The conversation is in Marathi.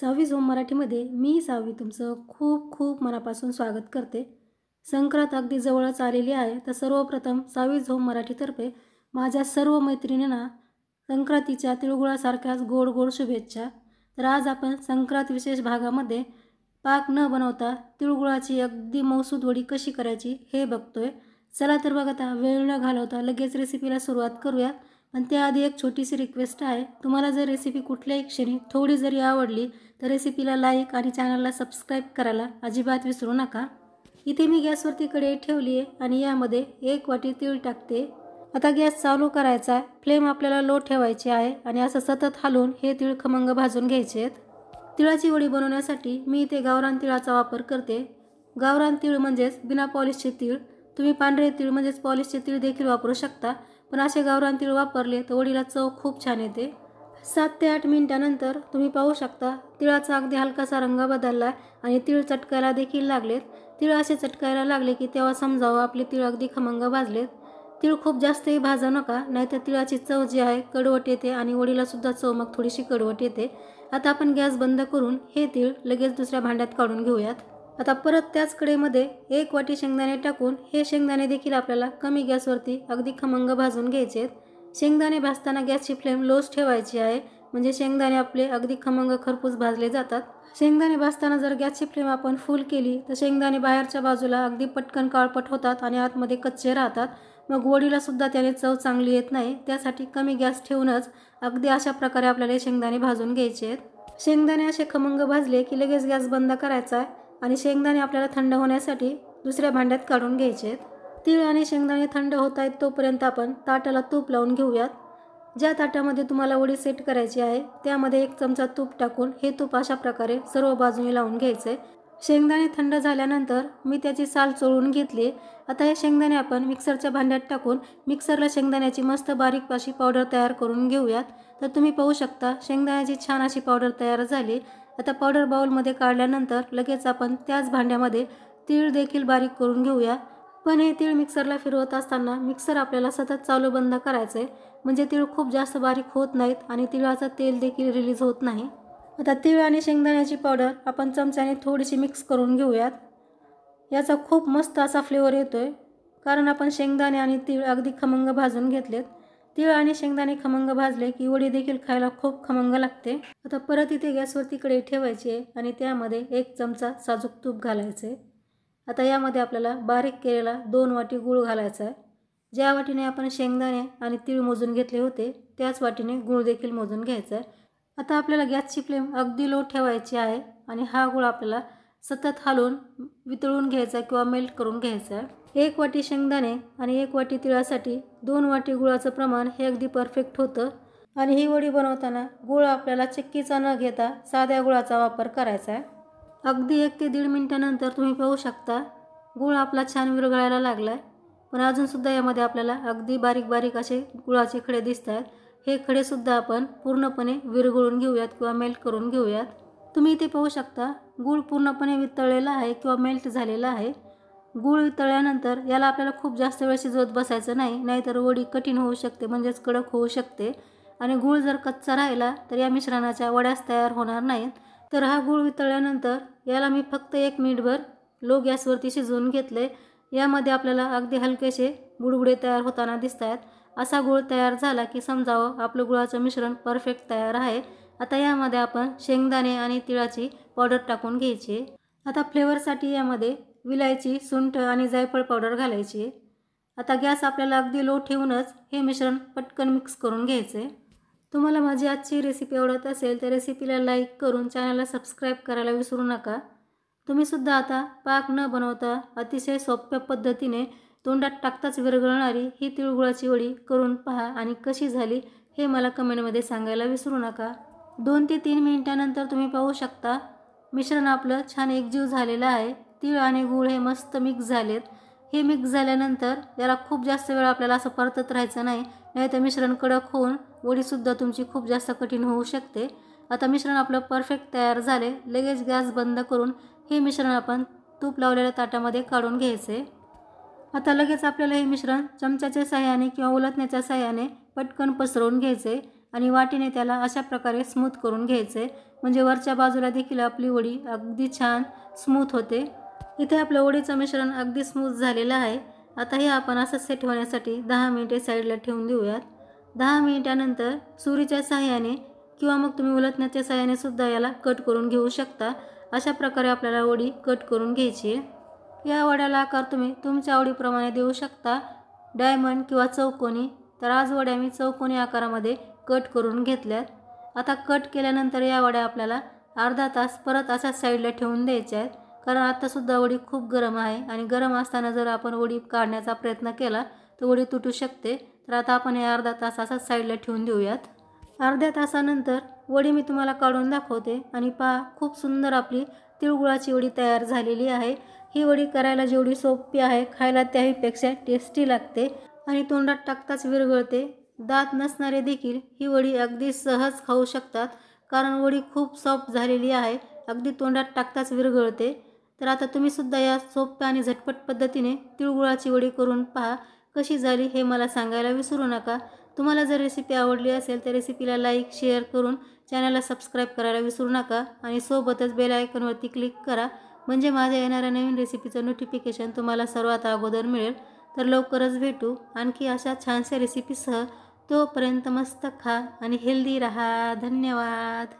6वी झोम मराठीमध्ये मी सावी तुमचं खूप खूप मनापासून स्वागत करते। संक्रांत अगदी जवळच आलेली आहे, तर सर्वप्रथम 6वी झोम मराठीतर्फे माझ्या सर्व मैत्रिणींना संक्रांतीच्या तिळगुळासारख्याच गोड गोड शुभेच्छा। तर आज आपण संक्रांत विशेष भागामध्ये पाक न बनवता तिळगुळाची अगदी मौसूद वडी कशी करायची हे बघतोय। चला तर बघा, आता वेळ न घालवता लगेच रेसिपीला सुरुवात करूया। पण त्याआधी एक छोटीशी रिक्वेस्ट आहे, तुम्हाला जर रेसिपी कुठल्याही क्षणी थोडी जरी आवडली तर रेसिपीला लाईक आणि चॅनलला सबस्क्राईब करायला अजिबात विसरू नका। इथे मी गॅसवरती कढई ठेवली आहे आणि यामध्ये 1 वाटी तीळ टाकते। आता गॅस चालू करायचा आहे, फ्लेम आपल्याला लो ठेवायची आहे आणि असं सतत हलवून हे तीळ खमंग भाजून घ्यायचे आहेत। तिळाची वडी बनवण्यासाठी मी इथे गावरान तिळाचा वापर करते। गावरान तीळ म्हणजेच बिना पॉलिशचे तीळ। तुम्ही पांढरे तीळ म्हणजेच पॉलिशचे तीळ देखील वापरू शकता, पण असे गावरान तीळ वापरले तर वडीला चव खूप छान येते। 7 ते 8 मिनिटांनंतर तुम्ही पाहू शकता तिळाचा अगदी हलकासा रंग बदलला आणि तीळ चटकायला देखील लागलेत। तीळ असे चटकायला लागले की तेव्हा समजावं आपले तीळ अगदी खमंग भाजलेत। तीळ खूप जास्तही भाजू नका, नाहीतर तिळाची चव जी आहे कडवट येते आणि वडीला सुद्धा चव मग थोडीशी कडवट येते। आता आपण गॅस बंद करून हे तीळ लगेच दुसऱ्या भांड्यात काढून घेऊयात। आता परत त्याच कढईमध्ये 1 वाटी शेंगदाणे टाकून हे शेंगदाणे देखील आपल्याला कमी गॅसवरती अगदी खमंग भाजून घ्यायचे आहेत। शेंगदाणे भाजताना गॅसची फ्लेम लोच ठेवायची आहे, म्हणजे शेंगदाणे आपले अगदी खमंग खरपूस भाजले जातात। शेंगदाणे भाजताना जर गॅसची फ्लेम आपण फुल केली तर शेंगदाणे बाहेरच्या बाजूला अगदी पटकन काळपट होतात आणि आतमध्ये कच्चे राहतात, मग वडीला सुद्धा त्याने चव चांगली येत नाही। त्यासाठी कमी गॅस ठेवूनच अगदी अशा प्रकारे आपल्याला शेंगदाणे भाजून घ्यायचे आहेत। शेंगदाणे असे खमंग भाजले की लगेच गॅस बंद करायचा आहे आणि शेंगदाणे आपल्याला थंड होण्यासाठी दुसऱ्या भांड्यात काढून घ्यायचे आहेत। तीळ आणि शेंगदाणे थंड होत आहेत तोपर्यंत आपण ताटाला तूप लावून घेऊयात। ज्या ताटामध्ये तुम्हाला वडी सेट करायची आहे त्यामध्ये 1 चमचा तूप टाकून हे तूप अशा प्रकारे सर्व बाजूने लावून घ्यायचे। शेंगदाणे थंड झाल्यानंतर मी त्याची साल चोळून घेतली। आता हे शेंगदाणे आपण मिक्सरच्या भांड्यात टाकून मिक्सरला शेंगदाण्याची मस्त बारीक अशी पावडर तयार करून घेऊयात। तर तुम्ही पाहू शकता शेंगदाण्याची छान अशी पावडर तयार झाली। आता पावडर बाउलमध्ये काढल्यानंतर लगेच आपण त्याच भांड्यामध्ये तीळ देखील बारीक करून घेऊया। पण हे तीळ मिक्सरला फिरवत असताना मिक्सर आपल्याला सतत चालू बंद करायचं आहे, म्हणजे तीळ खूप जास्त बारीक होत नाहीत आणि तिळाचं तेल देखील रिलीज होत नाही। आता तीळ आणि शेंगदाण्याची पावडर आपण चमच्याने थोडीशी मिक्स करून घेऊयात। याचा खूप मस्त असा फ्लेवर येतोय, कारण आपण शेंगदाणे आणि तीळ अगदी खमंग भाजून घेतलेत। तीळ आणि शेंगदाणे खमंग भाजले की वडी देखील खायला खूप खमंग लागते। आता परत इथे गॅसवरती कढई ठेवायची आहे आणि त्यामध्ये 1 चमचा साजूक तूप घालायचे। आता यामध्ये आपल्याला बारीक केलेला 2 वाटी गूळ घालायचा आहे। ज्या वाटीने आपण शेंगदाणे आणि तीळ मोजून घेतले होते त्याच वाटीने गूळ देखील मोजून घ्यायचा आहे। आता आपल्याला गॅसची फ्लेम अगदी लो ठेवायची आहे आणि हा गूळ आपल्याला सतत हलवून वितळून घ्यायचा किंवा मेल्ट करून घ्यायचा आहे। 1 वाटी शेंगदाणे आणि 1 वाटी तिळासाठी 2 वाटी गुळाचं प्रमाण हे अगदी परफेक्ट होतं। आणि ही वडी बनवताना गूळ आपल्याला चक्कीचा न घेता साध्या गुळाचा वापर करायचा आहे। अगदी 1 ते 1.5 मिनिटानंतर तुम्ही पाहू शकता गूळ आपला छान विरघळायला लागला आहे, पण अजूनसुद्धा यामध्ये आपल्याला अगदी बारीक बारीक असे गुळाचे खडे दिसत आहेत। हे खडेसुद्धा आपण पूर्णपणे विरघळून घेऊयात किंवा मेल्ट करून घेऊयात। तुम्ही इथे पाहू शकता गूळ पूर्णपणे वितळलेला आहे किंवा मेल्ट झालेला आहे। गूळ वितळल्यानंतर याला आपल्याला खूप जास्त वेळ शिजवत बसायचं नाही, नाहीतर वडी कठीण होऊ शकते, म्हणजेच कडक होऊ शकते। आणि गूळ जर कच्चा राहिला तर या मिश्रणाच्या वड्याच तयार होणार नाहीत। तर हा गूळ वितळल्यानंतर याला मी फक्त 1 मिनिटभर लो गॅसवरती शिजवून घेतले। यामध्ये आपल्याला अगदी हलकेसे बुडबुडे तयार होताना दिसत आहेत। असा गूळ तयार झाला की समजावं आपलं गुळाचं मिश्रण परफेक्ट तयार आहे। आता यामध्ये आपण शेंगदाणे आणि तिळाची पावडर टाकून घ्यायची। आता फ्लेवरसाठी यामध्ये विलायची, सुंठ आणि जायफळ पावडर घालायची। आता गॅस आपल्याला अगदी लो ठेवूनच हे मिश्रण पटकन मिक्स करून घ्यायचे। तुम्हाला माझी आजची रेसिपी आवडत असेल तर रेसिपीला लाईक करून चॅनलला सबस्क्राईब करायला विसरू नका। तुम्ही सुद्धा आता पाक न बनवता अतिशय सोप्या पद्धतीने तोंडात टाकताच विरघळणारी ही तिळगुळाची वडी करून पहा आणि कशी झाली हे मला कमेंटमध्ये सांगायला विसरू नका। 2 ते 3 मिनिटानंतर तुम्ही पाहू शकता मिश्रण आपलं छान एकजीव झालेलं आहे। तीळ आणि गूळ हे मस्त मिक्स झालेत। हे मिक्स झाल्यानंतर याला खूप जास्त वेळ आपल्याला असं परतत राहायचं नाही, नाहीतर मिश्रण कडक होऊन वडीसुद्धा तुमची खूप जास्त कठीण होऊ शकते। आता मिश्रण आपलं परफेक्ट तयार झाले। लगेच गॅस बंद करून हे मिश्रण आपण तूप लावलेल्या ताटामध्ये काढून घ्यायचे। आता लगेच आपल्याला हे मिश्रण चमच्याच्या सहाय्याने किंवा उलटण्याच्या सहाय्याने पटकन पसरवून घ्यायचे आणि वाटीने त्याला अशा प्रकारे स्मूथ करून घ्यायचं आहे, म्हणजे वरच्या बाजूला देखील आपली वडी अगदी छान स्मूथ होते. इथे आपलं वडीचं मिश्रण अगदी स्मूथ झालेलं आहे. आता हे आपण असं सेट होण्यासाठी 10 मिनिटे साईडला ठेवून देऊयात. 10 मिनिटानंतर सुरीच्या सहाय्याने किंवा मग तुम्ही उलटण्याच्या सहाय्याने सुद्धा याला कट करून घेऊ शकता. अशा प्रकारे आपल्याला वडी कट करून घ्यायची आहे. या वड्याला आकार तुम्ही तुमच्या आवडीप्रमाणे देऊ शकता, डायमंड किंवा चौकोनी. तर आज वड्या मी चौकोनी आकारामध्ये कट करून घेतल्यात. आता कट केल्यानंतर या वड्या आपल्याला अर्धा तास परत अशा साईडला ठेवून द्यायच्या आहेत, कारण आत्तासुद्धा वडी खूप गरम आहे आणि गरम असताना जर आपण वडी काढण्याचा प्रयत्न केला तर वडी तुटू शकते. तर आता आपण हे अर्धा तास असा साईडला ठेवून देऊयात. अर्ध्या तासानंतर वडी मी तुम्हाला काढून दाखवते आणि पहा, खूप सुंदर आपली तिळगुळाची वडी तयार झालेली आहे. ही वडी करायला जेवढी सोपी आहे, खायला त्याहीपेक्षा टेस्टी लागते आणि तोंडात टाकताच विरघळते. दात नसणारे देखील ही वडी अगदी सहज खाऊ शकतात, कारण वडी खूप सॉफ्ट झालेली आहे, अगदी तोंडात टाकताच विरघळते. तर आता तुम्ही सुद्धा या सोप्या आणि झटपट पद्धतीने तिळगुळाची वडी करून पहा. कशी झाली हे मला सांगायला विसरू नका. तुम्हाला जर रेसिपी आवडली असेल तर रेसिपीला लाईक शेअर करून चॅनलला सबस्क्राईब करायला विसरू नका आणि सोबतच बेल आयकॉनवरती क्लिक करा, म्हणजे माझ्या येणाऱ्या नवीन रेसिपीचं नोटिफिकेशन तुम्हाला सर्वात अगोदर मिळेल. तर लवकरच भेटू आणखी अशा छानशा रेसिपीसह. तोपर्यंत मस्त खा आणि हेल्दी राहा. धन्यवाद.